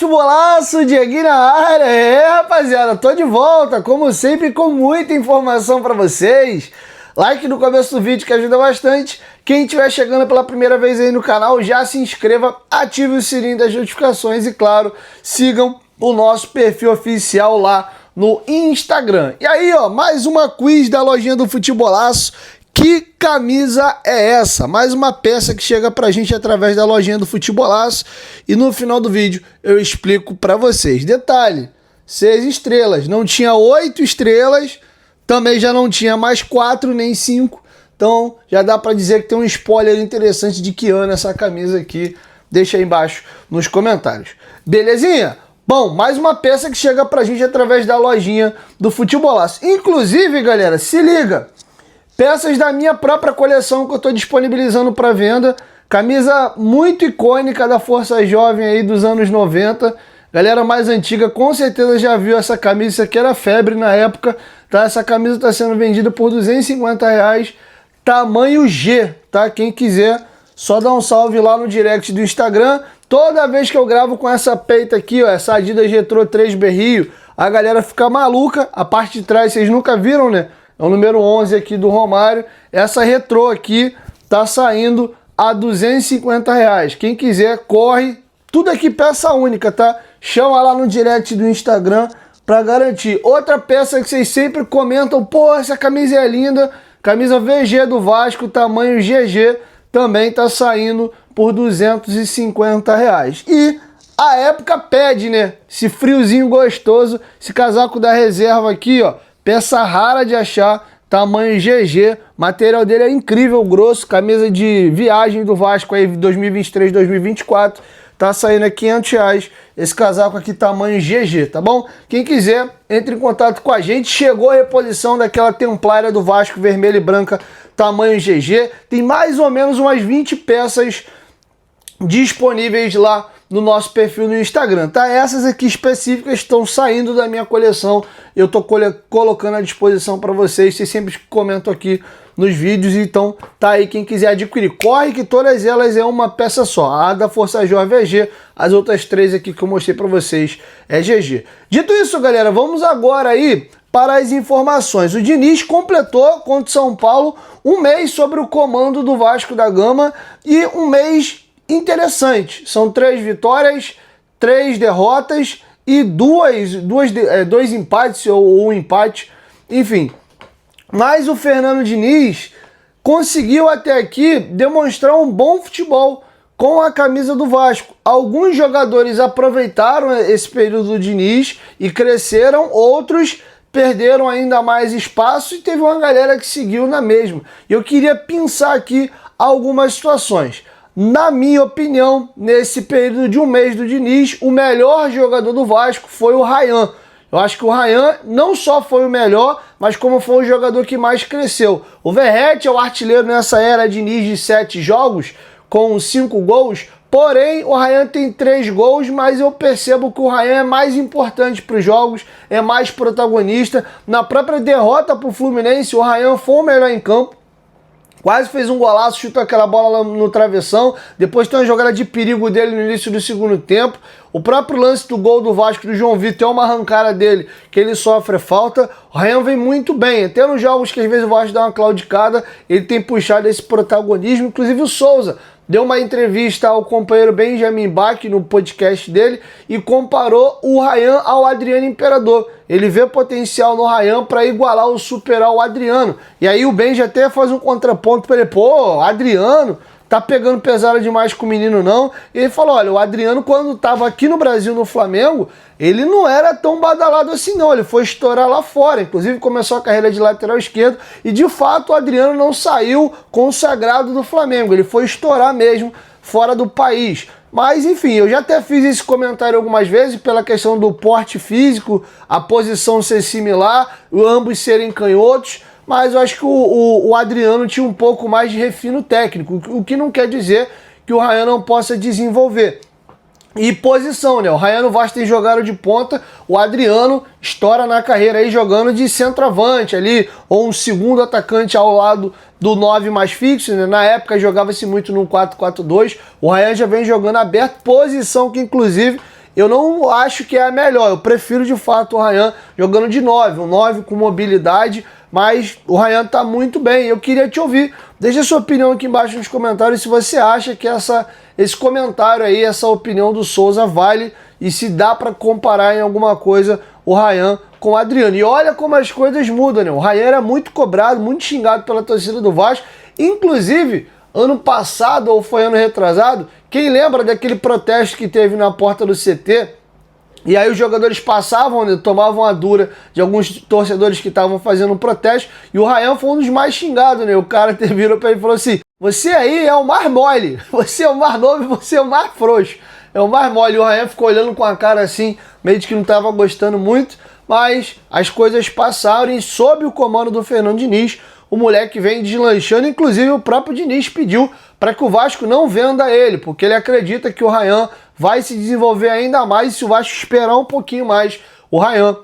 futebolaço, Dieguinho na área. Rapaziada, tô de volta, como sempre, com muita informação pra vocês. Like no começo do vídeo que ajuda bastante. Quem estiver chegando pela primeira vez aí no canal, já se inscreva, ative o sininho das notificações e, claro, sigam o nosso perfil oficial lá no Instagram. E aí, ó, mais uma quiz da lojinha do Futebolaço. Que camisa é essa? Mais uma peça que chega pra gente através da lojinha do Futebolaço. E no final do vídeo eu explico pra vocês. Detalhe, 6 estrelas. Não tinha 8 estrelas, também já não tinha mais 4 nem 5. Então já dá pra dizer que tem um spoiler interessante de que ano essa camisa aqui. Deixa aí embaixo nos comentários. Belezinha? Bom, mais uma peça que chega pra gente através da lojinha do Futebolaço. Inclusive, galera, se liga. Peças da minha própria coleção que eu estou disponibilizando para venda. Camisa muito icônica da Força Jovem aí dos anos 90. Galera mais antiga com certeza já viu essa camisa. Isso aqui era febre na época. Tá? Essa camisa está sendo vendida por R$250. Tamanho G, tá? Quem quiser, só dá um salve lá no direct do Instagram. Toda vez que eu gravo com essa peita aqui, ó, essa Adidas Retro 3 Berrio, a galera fica maluca. A parte de trás vocês nunca viram, né? É o número 11 aqui do Romário. Essa retrô aqui tá saindo a R$250. Quem quiser, corre. Tudo aqui peça única, tá? Chama lá no direct do Instagram para garantir. Outra peça que vocês sempre comentam, pô, essa camisa é linda. Camisa VG do Vasco, tamanho GG, também tá saindo por R$250. E a época pede, né? Esse friozinho gostoso, esse casaco da reserva aqui, ó. Peça rara de achar, tamanho GG, material dele é incrível, grosso, camisa de viagem do Vasco aí 2023, 2024, tá saindo a R$500, esse casaco aqui tamanho GG, tá bom? Quem quiser, entre em contato com a gente, chegou a reposição daquela templária do Vasco vermelha e branca, tamanho GG, tem mais ou menos umas 20 peças disponíveis lá no nosso perfil no Instagram, tá? Essas aqui específicas estão saindo da minha coleção, eu tô colocando à disposição para vocês sempre comentam aqui nos vídeos, então tá aí quem quiser adquirir. Corre que todas elas é uma peça só, a da Força Jovem é G, as outras 3 aqui que eu mostrei para vocês é GG. Dito isso, galera, vamos agora aí para as informações. O Diniz completou contra o São Paulo um mês sobre o comando do Vasco da Gama e um mês interessante, são 3 vitórias, 3 derrotas e 2 empates ou um empate, enfim. Mas o Fernando Diniz conseguiu até aqui demonstrar um bom futebol com a camisa do Vasco. Alguns jogadores aproveitaram esse período do Diniz e cresceram, outros perderam ainda mais espaço e teve uma galera que seguiu na mesma. Eu queria pensar aqui algumas situações. Na minha opinião, nesse período de um mês do Diniz, o melhor jogador do Vasco foi o Rayan. Eu acho que o Rayan não só foi o melhor, mas como foi o jogador que mais cresceu. O Verratti é o artilheiro nessa era Diniz de 7 jogos, com 5 gols. Porém, o Rayan tem 3 gols, mas eu percebo que o Rayan é mais importante para os jogos, é mais protagonista. Na própria derrota para o Fluminense, o Rayan foi o melhor em campo. Quase fez um golaço, chutou aquela bola lá no travessão. Depois tem uma jogada de perigo dele no início do segundo tempo. O próprio lance do gol do Vasco do João Vitor é uma arrancada dele que ele sofre falta. O Rayan vem muito bem. Até nos jogos que às vezes o Vasco dá uma claudicada, ele tem puxado esse protagonismo. Inclusive o Souza deu uma entrevista ao companheiro Benjamin Bach no podcast dele e comparou o Rayan ao Adriano Imperador. Ele vê potencial no Rayan para igualar ou superar o Adriano. E aí o Benja até faz um contraponto para ele, pô, Adriano tá pegando pesado demais com o menino não. E ele falou, olha, o Adriano quando tava aqui no Brasil, no Flamengo, ele não era tão badalado assim não, ele foi estourar lá fora, inclusive começou a carreira de lateral esquerdo e de fato o Adriano não saiu consagrado do Flamengo, ele foi estourar mesmo fora do país. Mas enfim, eu já até fiz esse comentário algumas vezes pela questão do porte físico, a posição ser similar, ambos serem canhotos, mas eu acho que o Adriano tinha um pouco mais de refino técnico, o que não quer dizer que o Rayan não possa desenvolver. E posição, né? O Rayan no Vasco tem jogado de ponta, o Adriano estoura na carreira aí jogando de centroavante ali, ou um segundo atacante ao lado do 9 mais fixo, né? Na época jogava-se muito no 4-4-2, o Rayan já vem jogando aberto, posição que inclusive eu não acho que é a melhor. Eu prefiro de fato o Ryan jogando de 9, um 9 com mobilidade, mas o Ryan tá muito bem. Eu queria te ouvir. Deixa a sua opinião aqui embaixo nos comentários se você acha que esse comentário aí, essa opinião do Souza vale e se dá para comparar em alguma coisa o Ryan com o Adriano. E olha como as coisas mudam, né? O Ryan era muito cobrado, muito xingado pela torcida do Vasco. Inclusive, ano passado ou foi ano retrasado, quem lembra daquele protesto que teve na porta do CT? E aí os jogadores passavam, né, tomavam a dura de alguns torcedores que estavam fazendo um protesto, e o Ryan foi um dos mais xingados, né? O cara virou pra ele e falou assim: você aí é o mar mole, você é o mar novo e você é o mar frouxo. É o mar mole. E o Ryan ficou olhando com a cara assim, meio de que não estava gostando muito, mas as coisas passaram e sob o comando do Fernando Diniz, o moleque vem deslanchando. Inclusive o próprio Diniz pediu para que o Vasco não venda ele, porque ele acredita que o Ryan vai se desenvolver ainda mais, e se o Vasco esperar um pouquinho mais, o Ryan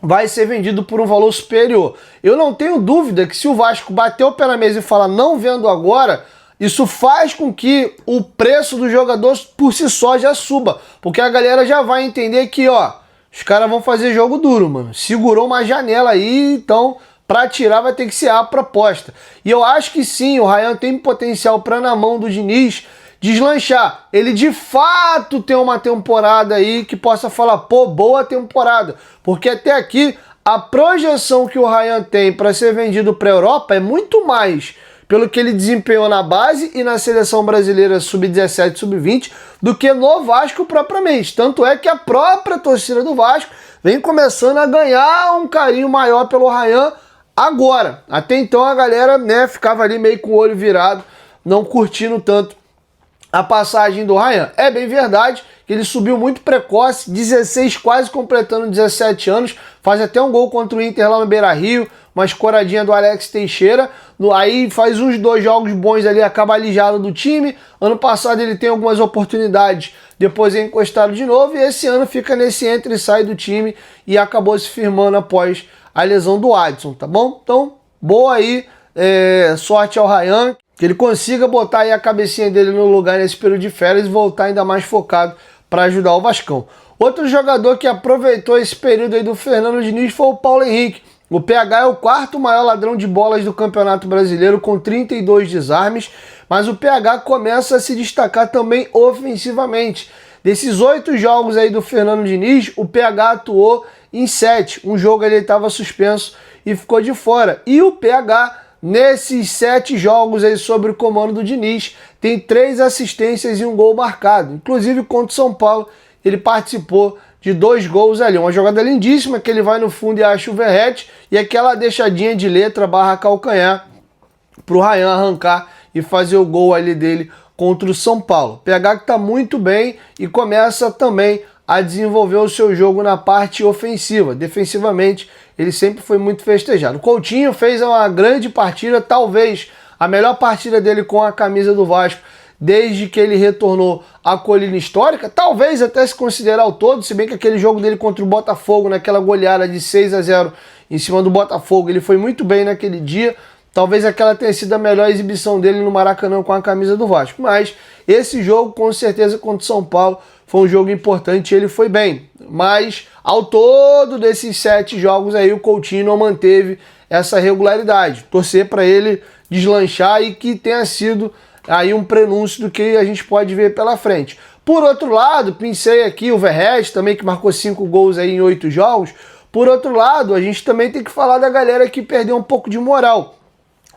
vai ser vendido por um valor superior. Eu não tenho dúvida que se o Vasco bater o pé na mesa e falar não vendo agora, isso faz com que o preço do jogador por si só já suba, porque a galera já vai entender que, ó, os caras vão fazer jogo duro, mano. Segurou uma janela aí, então para tirar vai ter que ser a proposta. E eu acho que sim, o Ryan tem potencial para, na mão do Diniz, deslanchar. Ele de fato tem uma temporada aí que possa falar, pô, boa temporada. Porque até aqui a projeção que o Ryan tem para ser vendido para a Europa é muito mais pelo que ele desempenhou na base e na seleção brasileira sub-17, sub-20, do que no Vasco propriamente. Tanto é que a própria torcida do Vasco vem começando a ganhar um carinho maior pelo Ryan agora. Até então a galera, né, ficava ali meio com o olho virado, não curtindo tanto a passagem do Ryan. É bem verdade que ele subiu muito precoce, 16, quase completando 17 anos, faz até um gol contra o Inter lá no Beira-Rio, uma escoradinha do Alex Teixeira, aí faz uns 2 jogos bons ali, acaba alijado do time. Ano passado ele tem algumas oportunidades, depois é encostado de novo, e esse ano fica nesse entra e sai do time e acabou se firmando após a lesão do Adson, tá bom? Então, boa aí, sorte ao Ryan, que ele consiga botar aí a cabecinha dele no lugar nesse período de férias e voltar ainda mais focado para ajudar o Vascão. Outro jogador que aproveitou esse período aí do Fernando Diniz foi o Paulo Henrique. O PH é o 4º maior ladrão de bolas do Campeonato Brasileiro, com 32 desarmes, mas o PH começa a se destacar também ofensivamente. Desses 8 jogos aí do Fernando Diniz, o PH atuou em 7. Um jogo ele estava suspenso e ficou de fora. E o PH, nesses 7 jogos aí sob o comando do Diniz, tem 3 assistências e um gol marcado. Inclusive contra o São Paulo, ele participou de 2 gols ali. Uma jogada lindíssima que ele vai no fundo e acha o Verratti, e aquela deixadinha de letra / calcanhar para o Ryan arrancar e fazer o gol ali dele contra o São Paulo. PH que está muito bem e começa também a desenvolver o seu jogo na parte ofensiva. Defensivamente, ele sempre foi muito festejado. O Coutinho fez uma grande partida, talvez a melhor partida dele com a camisa do Vasco desde que ele retornou à colina histórica, talvez até se considerar o todo, se bem que aquele jogo dele contra o Botafogo, naquela goleada de 6-0 em cima do Botafogo, ele foi muito bem naquele dia. Talvez aquela tenha sido a melhor exibição dele no Maracanã com a camisa do Vasco. Mas esse jogo, com certeza, contra o São Paulo, foi um jogo importante e ele foi bem. Mas, ao todo desses 7 jogos aí, o Coutinho não manteve essa regularidade. Torcer para ele deslanchar e que tenha sido aí um prenúncio do que a gente pode ver pela frente. Por outro lado, pensei aqui o Verratti também, que marcou 5 gols aí em 8 jogos. Por outro lado, a gente também tem que falar da galera que perdeu um pouco de moral.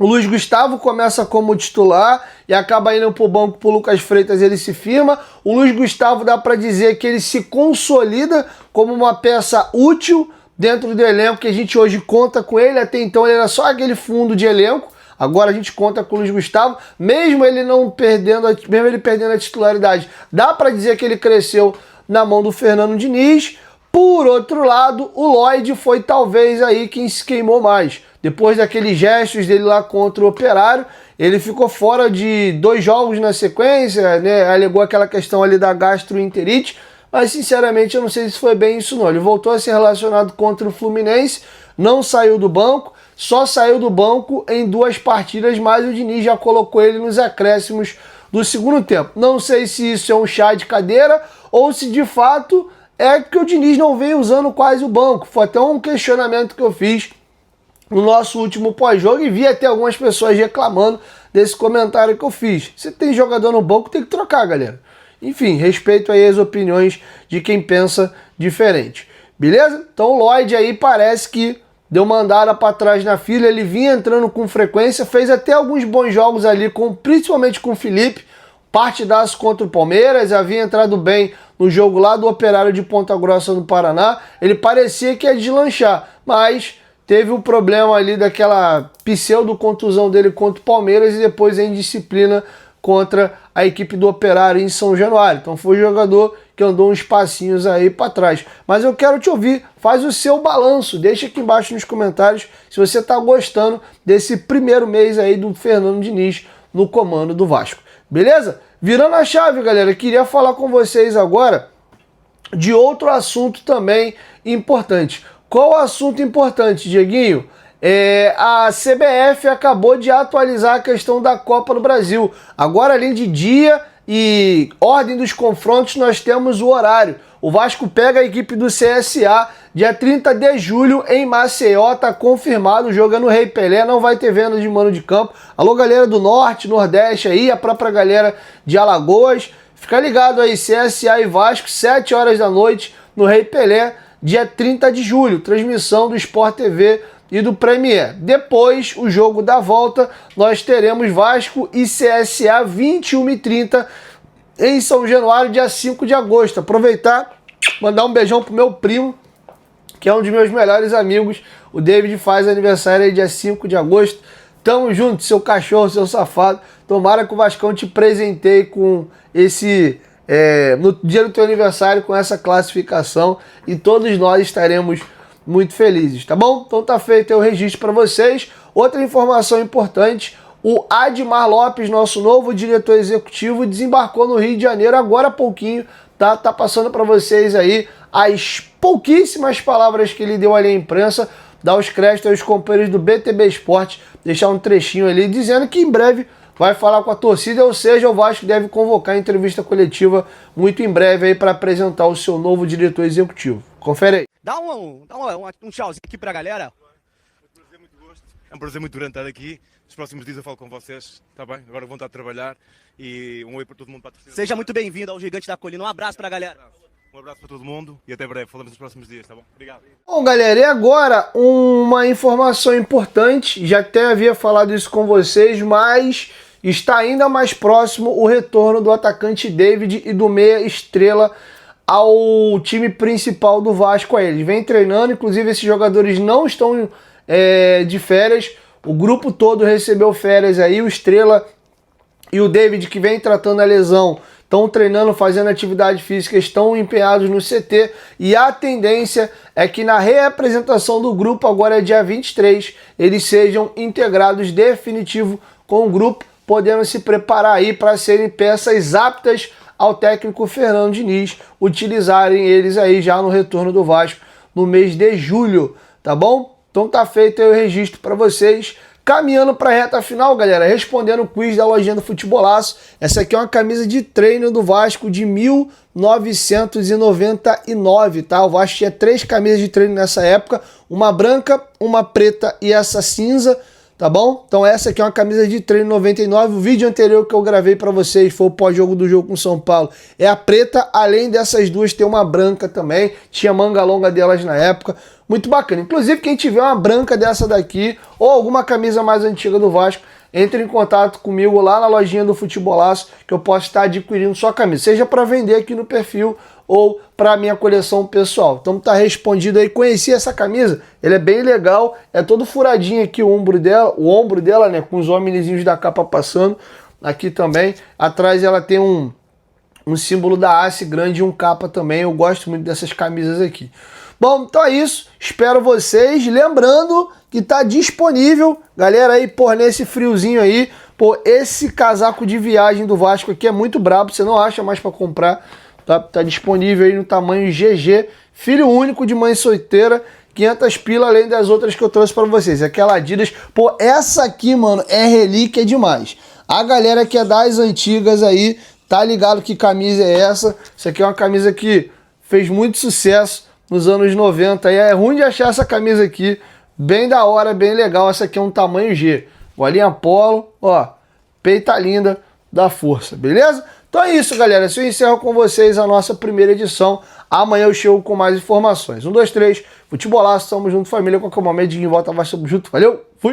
O Luiz Gustavo começa como titular e acaba indo para o banco para o Lucas Freitas, ele se firma. O Luiz Gustavo dá para dizer que ele se consolida como uma peça útil dentro do elenco que a gente hoje conta com ele. Até então ele era só aquele fundo de elenco. Agora a gente conta com o Luiz Gustavo, mesmo ele perdendo a titularidade. Dá para dizer que ele cresceu na mão do Fernando Diniz. Por outro lado, o Lloyd foi talvez aí quem se queimou mais. Depois daqueles gestos dele lá contra o Operário, ele ficou fora de 2 jogos na sequência, né? Alegou aquela questão ali da gastroenterite, mas sinceramente eu não sei se foi bem isso não. Ele voltou a ser relacionado contra o Fluminense, não saiu do banco, só saiu do banco em 2 partidas, mas o Diniz já colocou ele nos acréscimos do segundo tempo. Não sei se isso é um chá de cadeira ou se de fato é que o Diniz não vem usando quase o banco. Foi até um questionamento que eu fiz no nosso último pós-jogo e vi até algumas pessoas reclamando desse comentário que eu fiz. Se tem jogador no banco, tem que trocar, galera. Enfim, respeito aí as opiniões de quem pensa diferente. Beleza? Então o Lloyd aí parece que deu uma andada para trás na fila, ele vinha entrando com frequência, fez até alguns bons jogos ali, principalmente com o Felipe, partidaço contra o Palmeiras, havia entrado bem no jogo lá do Operário de Ponta Grossa no Paraná, ele parecia que ia deslanchar, mas teve o problema ali daquela pseudo-contusão dele contra o Palmeiras e depois a indisciplina contra a equipe do Operário em São Januário. Então foi um jogador que andou uns passinhos aí para trás. Mas eu quero te ouvir, faz o seu balanço, deixa aqui embaixo nos comentários se você está gostando desse primeiro mês aí do Fernando Diniz no comando do Vasco. Beleza? Virando a chave, galera, queria falar com vocês agora de outro assunto também importante. Qual o assunto importante, Dieguinho? A CBF acabou de atualizar a questão da Copa do Brasil. Agora, além de dia e ordem dos confrontos, nós temos o horário. O Vasco pega a equipe do CSA dia 30 de julho em Maceió, tá confirmado, o jogo é no Rei Pelé, não vai ter venda de mano de campo. Alô, galera do Norte, Nordeste aí, a própria galera de Alagoas. Fica ligado aí, CSA e Vasco, 7 horas da noite no Rei Pelé, dia 30 de julho, transmissão do Sport TV e do Premier. Depois, o jogo da volta, nós teremos Vasco e CSA 21h30 em São Januário, dia 5 de agosto. Aproveitar, mandar um beijão pro meu primo, que é um dos meus melhores amigos. O David faz aniversário aí dia 5 de agosto. Tamo junto, seu cachorro, seu safado. Tomara que o Vascão te presenteie com esse... no dia do teu aniversário, com essa classificação. E todos nós estaremos muito felizes, tá bom? Então tá feito aí o registro para vocês. Outra informação importante, o Admar Lopes, nosso novo diretor executivo, desembarcou no Rio de Janeiro agora há pouquinho, tá passando para vocês aí as pouquíssimas palavras que ele deu ali à imprensa, dar os créditos aos companheiros do BTB Esporte, deixar um trechinho ali dizendo que em breve vai falar com a torcida, ou seja, o Vasco deve convocar entrevista coletiva muito em breve aí para apresentar o seu novo diretor executivo. Confere aí. Dá um tchauzinho aqui pra galera. É um prazer muito grande estar aqui. Nos próximos dias eu falo com vocês, tá bem? Agora vão estar a trabalhar e um oi para todo mundo. Para a torcida. Seja muito bem-vindo ao Gigante da Colina. Um abraço pra galera. Um abraço para todo mundo e até breve. Falamos nos próximos dias, tá bom? Obrigado. Bom, galera, e agora uma informação importante. Já até havia falado isso com vocês, mas está ainda mais próximo o retorno do atacante David e do meia Estrela ao time principal do Vasco. Eles vêm treinando, inclusive esses jogadores não estão de férias, o grupo todo recebeu férias aí, o Estrela e o David, que vem tratando a lesão, estão treinando, fazendo atividade física, estão empenhados no CT, e a tendência é que na reapresentação do grupo, agora dia 23, eles sejam integrados definitivo com o grupo, podendo se preparar aí para serem peças aptas ao técnico Fernando Diniz, utilizarem eles aí já no retorno do Vasco no mês de julho, tá bom? Então tá feito aí o registro para vocês. Caminhando para a reta final, galera, respondendo o quiz da lojinha do Futebolaço. Essa aqui é uma camisa de treino do Vasco de 1999, tá? O Vasco tinha 3 camisas de treino nessa época, uma branca, uma preta e essa cinza, tá bom? Então essa aqui é uma camisa de treino 99. O vídeo anterior que eu gravei para vocês foi o pós-jogo do jogo com São Paulo. É a preta, além dessas duas tem uma branca também. Tinha manga longa delas na época. Muito bacana. Inclusive quem tiver uma branca dessa daqui ou alguma camisa mais antiga do Vasco, entre em contato comigo lá na lojinha do Futebolaço, que eu posso estar adquirindo sua camisa. Seja para vender aqui no perfil ou para minha coleção pessoal. Então tá respondido aí. Conheci essa camisa, ele é bem legal, é todo furadinho aqui o ombro dela, né, com os homenzinhos da capa passando aqui também. Atrás ela tem um símbolo da haste grande e um capa também. Eu gosto muito dessas camisas aqui. Bom, então é isso. Espero vocês. Lembrando que tá disponível, galera, aí, pô, nesse friozinho aí, pô, esse casaco de viagem do Vasco aqui é muito brabo, você não acha mais para comprar. Tá disponível aí no tamanho GG, filho único de mãe solteira, 500 pila, além das outras que eu trouxe para vocês. Aquela Adidas, pô, essa aqui, mano, é relíquia demais. A galera que é das antigas aí, tá ligado que camisa é essa? Isso aqui é uma camisa que fez muito sucesso nos anos 90. E é ruim de achar essa camisa aqui. Bem da hora, bem legal. Essa aqui é um tamanho G. Golinha polo, ó. Peita linda da Força, beleza? Então é isso, galera. Eu encerro com vocês a nossa primeira edição. Amanhã eu chego com mais informações. 1, 2, 3. Futebolaço, tamo junto, família. Qualquer momento, de volta, vai, tamo junto. Valeu, fui!